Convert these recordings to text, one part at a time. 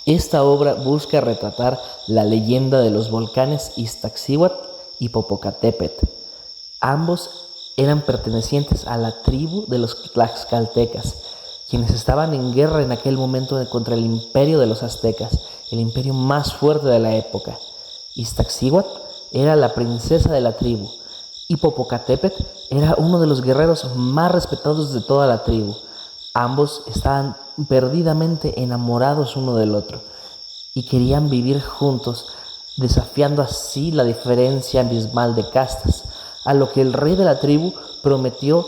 Esta obra busca retratar la leyenda de los volcanes Iztaccíhuatl y Popocatépetl. Ambos eran pertenecientes a la tribu de los tlaxcaltecas, quienes estaban en guerra en aquel momento contra el imperio de los aztecas, el imperio más fuerte de la época. Iztaccíhuatl era la princesa de la tribu y Popocatépetl era uno de los guerreros más respetados de toda la tribu. Ambos estaban perdidamente enamorados uno del otro y querían vivir juntos, desafiando así la diferencia abismal de castas, a lo que el rey de la tribu prometió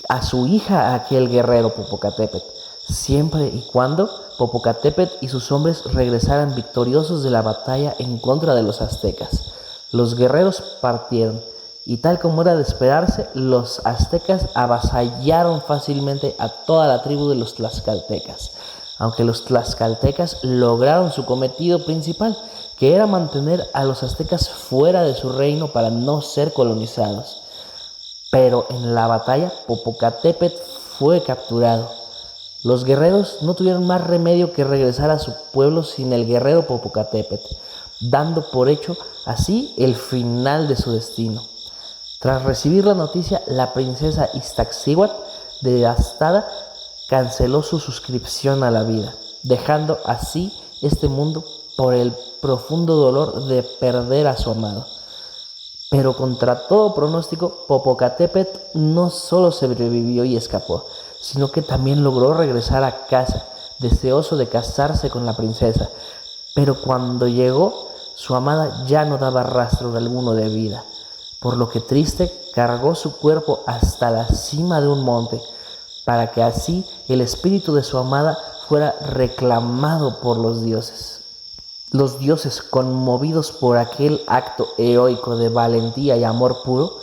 a su hija a aquel guerrero Popocatépetl, siempre y cuando Popocatépetl y sus hombres regresaran victoriosos de la batalla en contra de los aztecas. Los guerreros partieron, y tal como era de esperarse, los aztecas avasallaron fácilmente a toda la tribu de los tlaxcaltecas, aunque los tlaxcaltecas lograron su cometido principal, que era mantener a los aztecas fuera de su reino para no ser colonizados. Pero en la batalla Popocatépetl fue capturado. Los guerreros no tuvieron más remedio que regresar a su pueblo sin el guerrero Popocatépetl, dando por hecho así el final de su destino. Tras recibir la noticia, la princesa Iztaccíhuatl, devastada, canceló su suscripción a la vida, dejando así este mundo por el profundo dolor de perder a su amado. Pero contra todo pronóstico, Popocatépetl no solo sobrevivió y escapó, sino que también logró regresar a casa, deseoso de casarse con la princesa. Pero cuando llegó, su amada ya no daba rastro alguno de vida, por lo que triste cargó su cuerpo hasta la cima de un monte, para que así el espíritu de su amada fuera reclamado por los dioses. Los dioses, conmovidos por aquel acto heroico de valentía y amor puro,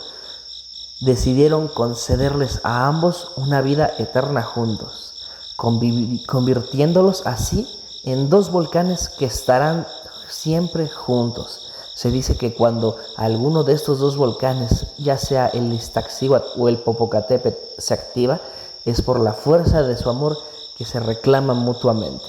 decidieron concederles a ambos una vida eterna juntos, convirtiéndolos así en dos volcanes que estarán siempre juntos. Se dice que cuando alguno de estos dos volcanes, ya sea el Iztaccíhuatl o el Popocatépetl, se activa, es por la fuerza de su amor que se reclaman mutuamente.